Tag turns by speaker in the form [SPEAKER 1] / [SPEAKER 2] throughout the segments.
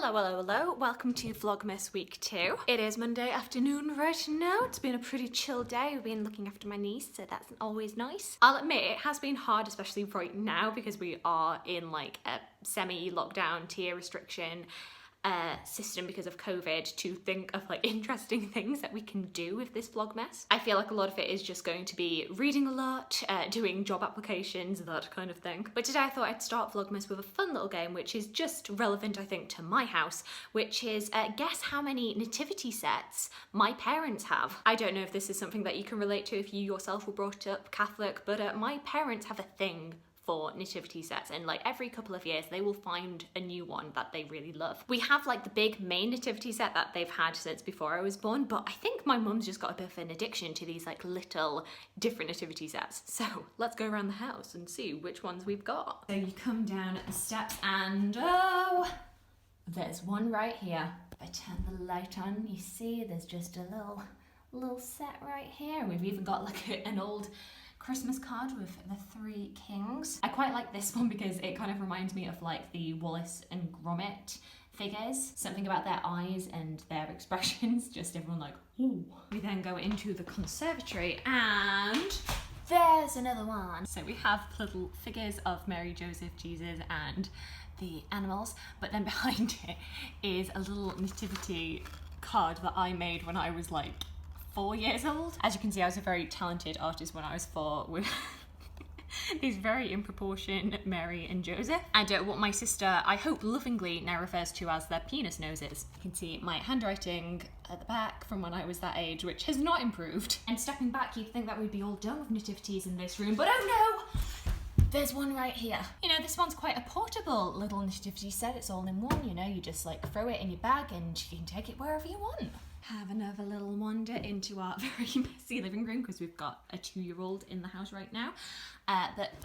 [SPEAKER 1] Hello, hello, hello. Welcome to Vlogmas week 2. It is Monday afternoon right now. It's been a pretty chill day. We've been looking after my niece, so that's always nice. I'll admit it has been hard, especially right now, because we are in like a semi-lockdown tier restriction system because of COVID, to think of like interesting things that we can do with this Vlogmas. I feel like a lot of it is just going to be reading a lot, doing job applications, that kind of thing. But today I thought I'd start Vlogmas with a fun little game which is just relevant, I think, to my house, which is guess how many nativity sets my parents have. I don't know if this is something that you can relate to if you yourself were brought up Catholic, but my parents have a thing for nativity sets, and like every couple of years they will find a new one that they really love. We have like the big main nativity set that they've had since before I was born, but I think my mum's just got a bit of an addiction to these like little different nativity sets. So let's go around the house and see which ones we've got. So you come down the steps and oh, there's one right here. If I turn the light on, you see there's just a little set right here. We've even got like an old Christmas card with the 3 kings. I quite like this one because it kind of reminds me of like the Wallace and Gromit figures. Something about their eyes and their expressions, just everyone like, ooh. We then go into the conservatory and there's another one. So we have little figures of Mary, Joseph, Jesus and the animals, but then behind it is a little nativity card that I made when I was like 4 years old. As you can see, I was a very talented artist when I was 4 with these very in proportion Mary and Joseph. And what my sister, I hope lovingly, now refers to as their penis noses. You can see my handwriting at the back from when I was that age, which has not improved. And stepping back, you'd think that we'd be all done with nativities in this room, but oh no! There's one right here. You know, this one's quite a portable little nativity set. It's all in one, you know, you just like throw it in your bag and you can take it wherever you want. Have another little wander into our very messy living room because we've got a 2-year-old in the house right now.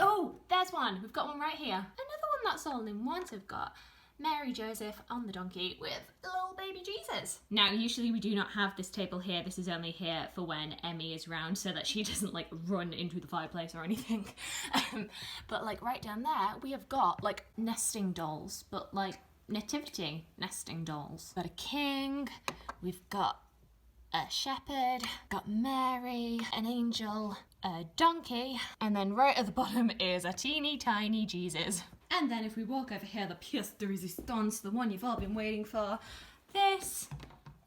[SPEAKER 1] Oh, there's one. We've got one right here. Another one that's all in one. So we've got Mary, Joseph on the donkey with little baby Jesus. Now, usually we do not have this table here. This is only here for when Emmy is round so that she doesn't like run into the fireplace or anything. But like right down there, we have got like nesting dolls, but like nativity nesting dolls. We've got a king, we've got a shepherd, got Mary, an angel, a donkey, and then right at the bottom is a teeny tiny Jesus. And then if we walk over here, the pièce de résistance, the one you've all been waiting for, this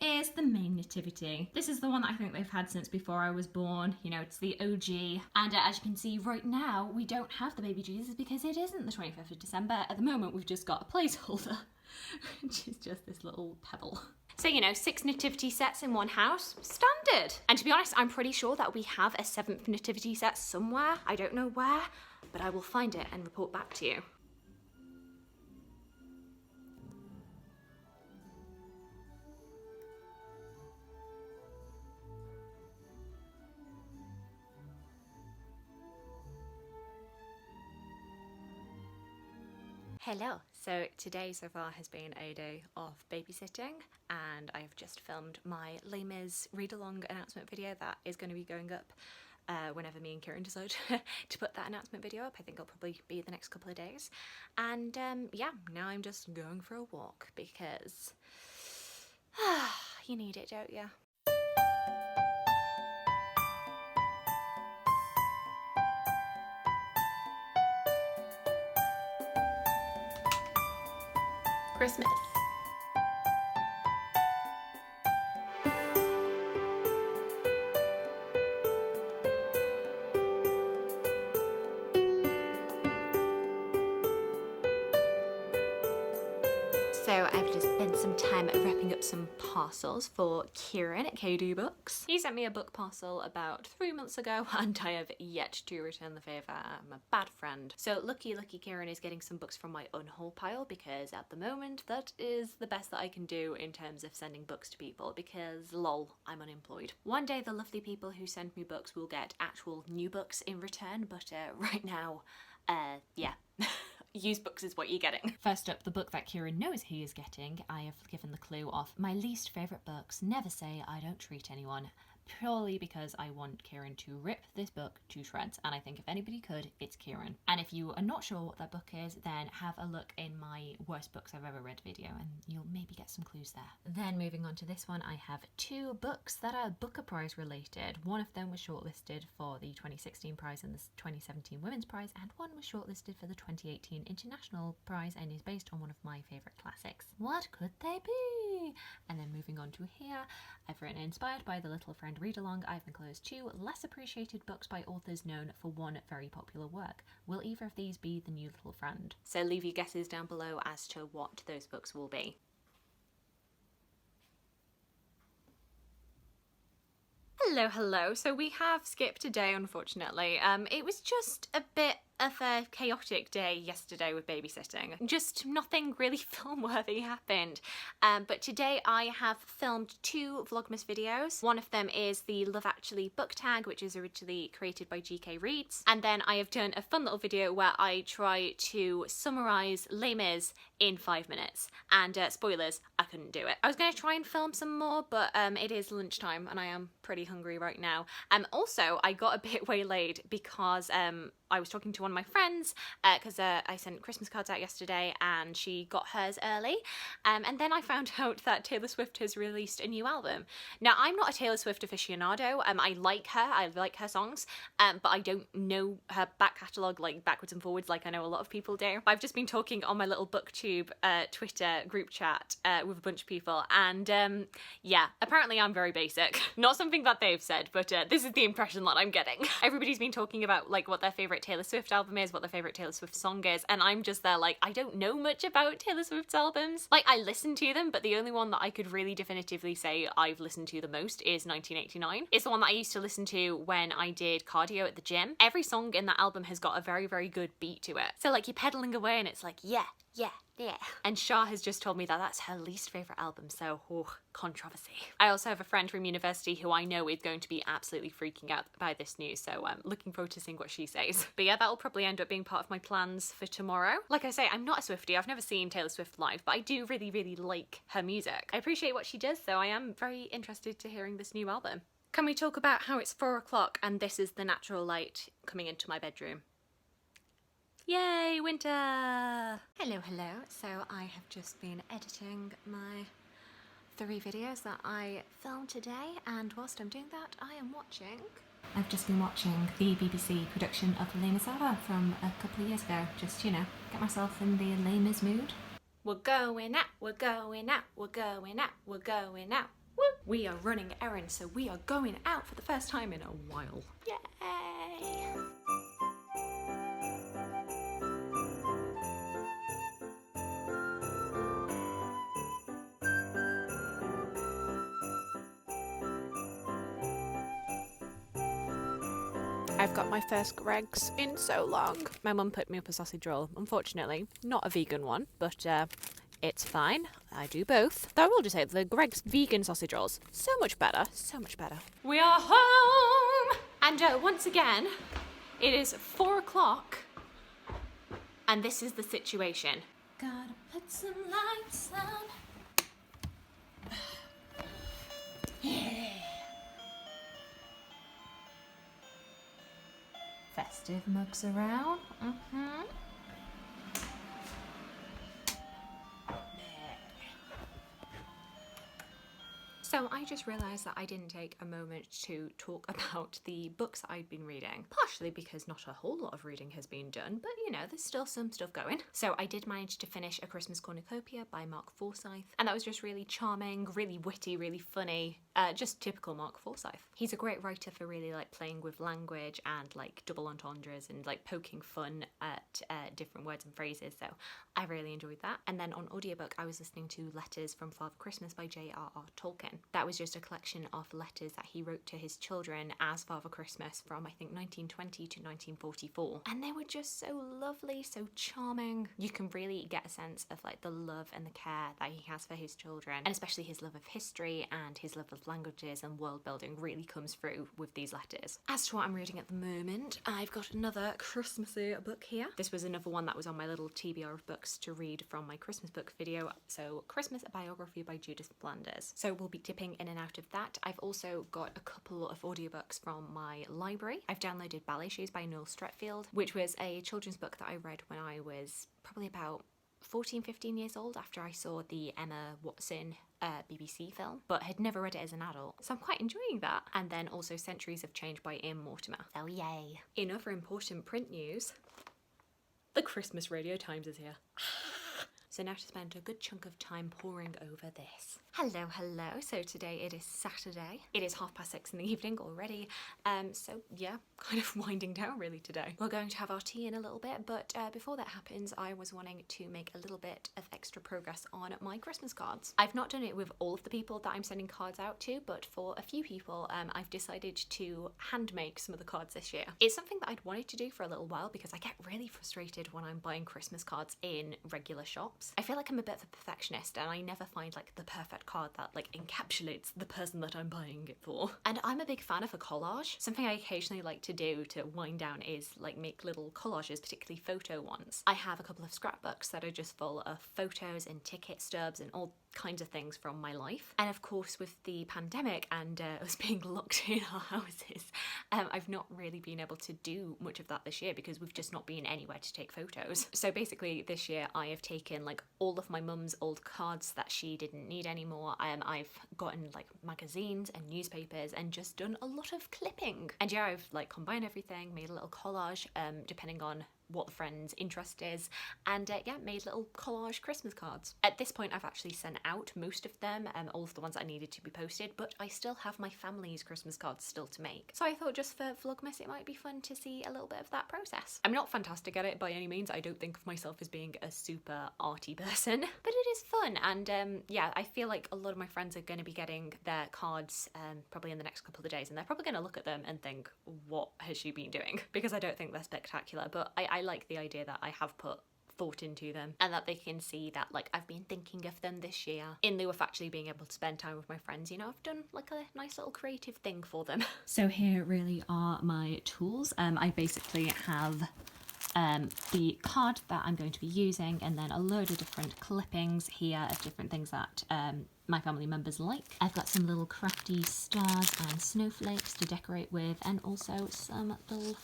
[SPEAKER 1] is the main nativity. This is the one that I think they've had since before I was born. You know, it's the OG. And as you can see right now, we don't have the baby Jesus because it isn't the 25th of December. At the moment, we've just got a placeholder, which is just this little pebble. So, you know, 6 nativity sets in one house, standard. And to be honest, I'm pretty sure that we have a 7th nativity set somewhere. I don't know where, but I will find it and report back to you. Hello. So today so far has been a day of babysitting and I have just filmed my Les Mis read-along announcement video that is going to be going up whenever me and Kieran decide to put that announcement video up. I think it'll probably be the next couple of days. And yeah, now I'm just going for a walk because you need it, don't you? Christmas. So I've just spent some time wrapping up some parcels for Kieran at KD Books. He sent me a book parcel about 3 months ago and I have yet to return the favour. I'm a bad friend. So lucky Kieran is getting some books from my unhaul pile because at the moment that is the best that I can do in terms of sending books to people because lol, I'm unemployed. One day the lovely people who send me books will get actual new books in return, but right now, yeah. Used books is what you're getting. First up, the book that Kieran knows he is getting, I have given the clue of my least favourite books. Never say I don't treat anyone.
[SPEAKER 2] purely because I want Kieran to rip this book to shreds, and I think if anybody could, it's Kieran. And if you are not sure what that book is, then have a look in my worst books I've ever read video and you'll maybe get some clues there. Then moving on to this one, I have 2 books that are Booker Prize related. One of them was shortlisted for the 2016 prize and the 2017 Women's Prize, and one was shortlisted for the 2018 International Prize and is based on one of my favourite classics. What could they be? And then moving on to here, I've written inspired by the Little Friend read-along. I've enclosed 2 less appreciated books by authors known for one very popular work. Will either of these be the new Little Friend? So leave your guesses down below as to what those books will be.
[SPEAKER 1] Hello. So we have skipped a day, unfortunately. It was just a bit of a chaotic day yesterday with babysitting. Just nothing really film-worthy happened. But today I have filmed 2 Vlogmas videos. One of them is the Love Actually book tag, which is originally created by GK Reads. And then I have done a fun little video where I try to summarise Les Mis in 5 minutes. And spoilers, I couldn't do it. I was going to try and film some more, but it is lunchtime and I am pretty hungry right now. Also, I got a bit waylaid because I was talking to one of my friends because I sent Christmas cards out yesterday and she got hers early. And then I found out that Taylor Swift has released a new album. Now, I'm not a Taylor Swift aficionado. I like her songs, but I don't know her back catalogue like backwards and forwards like I know a lot of people do. I've just been talking on my little booktube Twitter group chat with a bunch of people, and yeah, apparently I'm very basic. Not something that they've said, but this is the impression that I'm getting. Everybody's been talking about like what their favourite Taylor Swift album is, what their favourite Taylor Swift song is, and I'm just there like, I don't know much about Taylor Swift's albums. Like, I listen to them, but the only one that I could really definitively say I've listened to the most is 1989. It's the one that I used to listen to when I did cardio at the gym. Every song in that album has got a very, very good beat to it. So like, you're pedaling away and it's like, yeah. And Shah has just told me that that's her least favourite album, so controversy. I also have a friend from university who I know is going to be absolutely freaking out by this news, so I'm looking forward to seeing what she says. But yeah, that'll probably end up being part of my plans for tomorrow. Like I say, I'm not a Swiftie, I've never seen Taylor Swift live, but I do really, really like her music. I appreciate what she does, so I am very interested to hearing this new album. Can we talk about how it's 4 o'clock and this is the natural light coming into my bedroom? Yay, winter! Hello. So I have just been editing my 3 videos that I filmed today, and whilst I'm doing that, I've just been watching the BBC production of Les Mis from a couple of years ago. Just, you know, get myself in the Les Mis mood. We're going out. Woo! We are running errands, so we are going out for the first time in a while. Yay! I've got my first Greggs in so long. My mum put me up a sausage roll. Unfortunately, not a vegan one, but it's fine. I do both. Though I will just say, the Greggs vegan sausage rolls, so much better. We are home! And once again, it is 4 o'clock, and this is the situation. Gotta put some lights on. Yeah. Festive mugs around. So I just realised that I didn't take a moment to talk about the books I'd been reading, partially because not a whole lot of reading has been done, but you know, there's still some stuff going. So I did manage to finish A Christmas Cornucopia by Mark Forsyth, and that was just really charming, really witty, really funny, just typical Mark Forsyth. He's a great writer for really like playing with language and like double entendres and like poking fun at different words and phrases, so I really enjoyed that. And then on audiobook I was listening to Letters from Father Christmas by J.R.R. Tolkien. That was just a collection of letters that he wrote to his children as Father Christmas from I think 1920 to 1944, and they were just so lovely, so charming. You can really get a sense of like the love and the care that he has for his children, and especially his love of history and his love of languages and world building really comes through with these letters. As to what I'm reading at the moment, I've got another Christmassy book here. This was another one that was on my little TBR of books to read from my Christmas book video. So Christmas, a biography by Judith Flanders. So we'll be dipping in and out of that. I've also got a couple of audiobooks from my library. I've downloaded Ballet Shoes by Noel Streatfeild, which was a children's book that I read when I was probably about 14, 15 years old after I saw the Emma Watson BBC film, but had never read it as an adult. So I'm quite enjoying that. And then also Centuries of Change by Ian Mortimer. Oh yay. In other important print news, the Christmas Radio Times is here. So now to spend a good chunk of time poring over this. Hello, hello. So today it is Saturday. It is 6:30 in the evening already. So yeah, kind of winding down really today. We're going to have our tea in a little bit, but before that happens, I was wanting to make a little bit of extra progress on my Christmas cards. I've not done it with all of the people that I'm sending cards out to, but for a few people, I've decided to hand make some of the cards this year. It's something that I'd wanted to do for a little while because I get really frustrated when I'm buying Christmas cards in regular shops. I feel like I'm a bit of a perfectionist and I never find like the perfect card that like encapsulates the person that I'm buying it for. And I'm a big fan of a collage. Something I occasionally like to do to wind down is like make little collages, particularly photo ones. I have a couple of scrapbooks that are just full of photos and ticket stubs and all kinds of things from my life. And of course with the pandemic and us being locked in our houses, I've not really been able to do much of that this year because we've just not been anywhere to take photos. So basically this year I have taken like all of my mum's old cards that she didn't need anymore. I've gotten like magazines and newspapers and just done a lot of clipping. And yeah, I've like combined everything, made a little collage depending on what the friend's interest is, and yeah, made little collage Christmas cards. At this point I've actually sent out most of them, all of the ones that needed to be posted, but I still have my family's Christmas cards still to make. So I thought just for Vlogmas it might be fun to see a little bit of that process. I'm not fantastic at it by any means. I don't think of myself as being a super arty person, but it is fun. And yeah, I feel like a lot of my friends are going to be getting their cards probably in the next couple of days, and they're probably going to look at them and think, what has she been doing? Because I don't think they're spectacular, but I like the idea that I have put thought into them and that they can see that like I've been thinking of them this year in lieu of actually being able to spend time with my friends. You know, I've done like a nice little creative thing for them.
[SPEAKER 2] So here really are my tools. I basically have the card that I'm going to be using and then a load of different clippings here of different things that my family members like. I've got some little crafty stars and snowflakes to decorate with, and also some little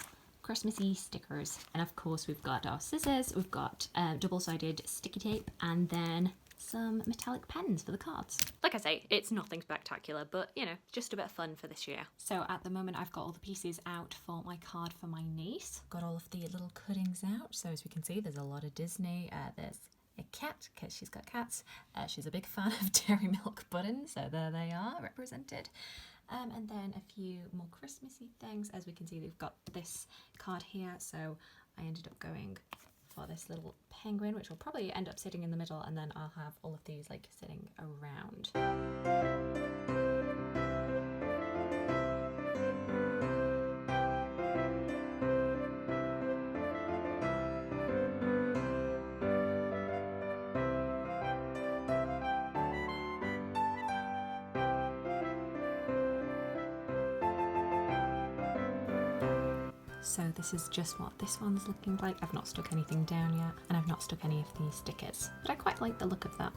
[SPEAKER 2] Christmassy stickers. And of course we've got our scissors, we've got double-sided sticky tape, and then some metallic pens for the cards.
[SPEAKER 1] Like I say, it's nothing spectacular, but you know, just a bit of fun for this year.
[SPEAKER 2] So at the moment I've got all the pieces out for my card for my niece. Got all of the little cuttings out, so as we can see there's a lot of Disney. There's a cat, because she's got cats. She's a big fan of Dairy Milk buttons, so there they are represented. And then a few more Christmassy things. As we can see, we've got this card here, so I ended up going for this little penguin, which will probably end up sitting in the middle, and then I'll have all of these like sitting around. So this is just what this one's looking like. I've not stuck anything down yet, and I've not stuck any of these stickers, but I quite like the look of that.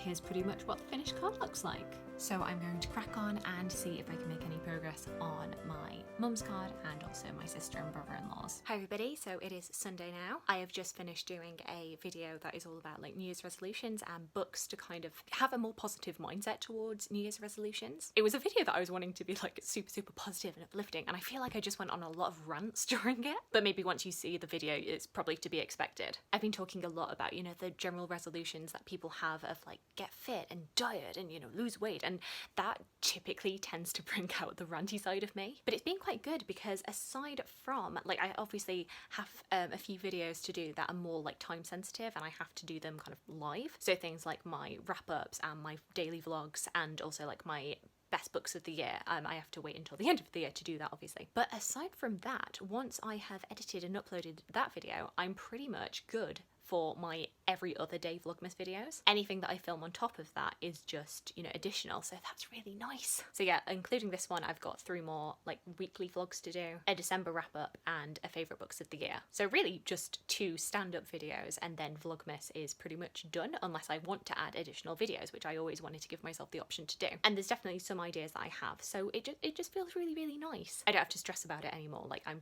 [SPEAKER 2] here's pretty much what the finished card looks like. So I'm going to crack on and see if I can make any progress on my mum's card and also my sister and brother-in-law's.
[SPEAKER 1] Hi everybody, so it is Sunday now. I have just finished doing a video that is all about like New Year's resolutions and books to kind of have a more positive mindset towards New Year's resolutions. It was a video that I was wanting to be like super positive and uplifting, and I feel like I just went on a lot of rants during it, but maybe once you see the video it's probably to be expected. I've been talking a lot about, you know, the general resolutions that people have of like get fit and diet and, you know, lose weight, and that typically tends to bring out the ranty side of me. But it's been quite good because aside from, like, I obviously have a few videos to do that are more like time sensitive and I have to do them kind of live. So things like my wrap-ups and my daily vlogs and also like my best books of the year. I have to wait until the end of the year to do that, obviously. But aside from that, once I have edited and uploaded that video, I'm pretty much good for my every other day Vlogmas videos. Anything that I film on top of that is just, you know, additional, so that's really nice. So yeah, including this one, I've got 3 more like weekly vlogs to do, a December wrap up and a favourite books of the year. So really just 2 stand-up videos and then Vlogmas is pretty much done, unless I want to add additional videos, which I always wanted to give myself the option to do. And there's definitely some ideas that I have, so it just feels really nice. I don't have to stress about it anymore. Like I'm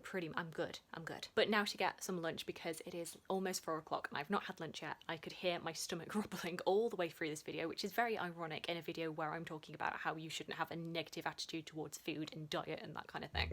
[SPEAKER 1] good. But now to get some lunch because it is almost 4 o'clock and I've not had lunch yet. I could hear my stomach rumbling all the way through this video, which is very ironic in a video where I'm talking about how you shouldn't have a negative attitude towards food and diet and that kind of thing.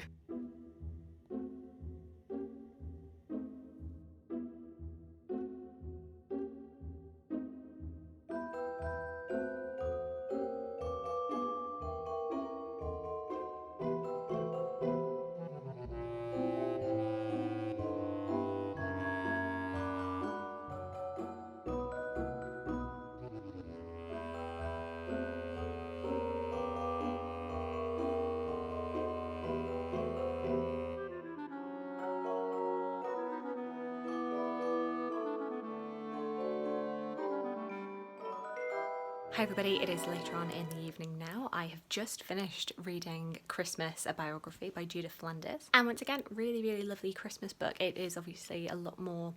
[SPEAKER 1] Hi everybody, it is later on in the evening now. I have just finished reading Christmas, a biography by Judith Flanders. And once again, really lovely Christmas book. It is obviously a lot more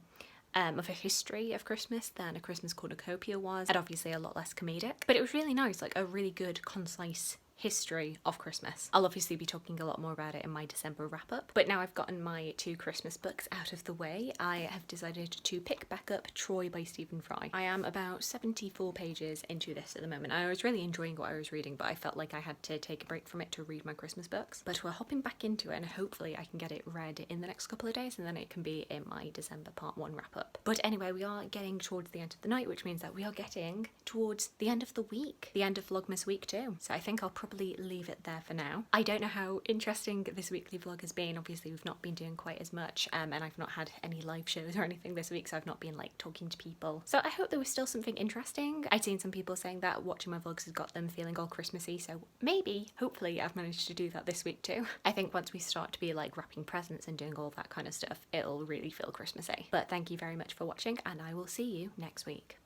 [SPEAKER 1] of a history of Christmas than A Christmas Cornucopia was, and obviously a lot less comedic. But it was really nice, like a really good, concise history of Christmas. I'll obviously be talking a lot more about it in my December wrap-up, but now I've gotten my 2 Christmas books out of the way, I have decided to pick back up Troy by Stephen Fry. I am about 74 pages into this at the moment. I was really enjoying what I was reading, but I felt like I had to take a break from it to read my Christmas books. But we're hopping back into it and hopefully I can get it read in the next couple of days and then it can be in my December part 1 wrap-up. But anyway, we are getting towards the end of the night, which means that we are getting towards the end of the week, the end of Vlogmas week 2. So I think I'll probably leave it there for now. I don't know how interesting this weekly vlog has been. Obviously we've not been doing quite as much and I've not had any live shows or anything this week, so I've not been like talking to people. So I hope there was still something interesting. I'd seen some people saying that watching my vlogs has got them feeling all Christmassy, so maybe, hopefully I've managed to do that this week too. I think once we start to be like wrapping presents and doing all that kind of stuff, it'll really feel Christmassy. But thank you very much for watching and I will see you next week.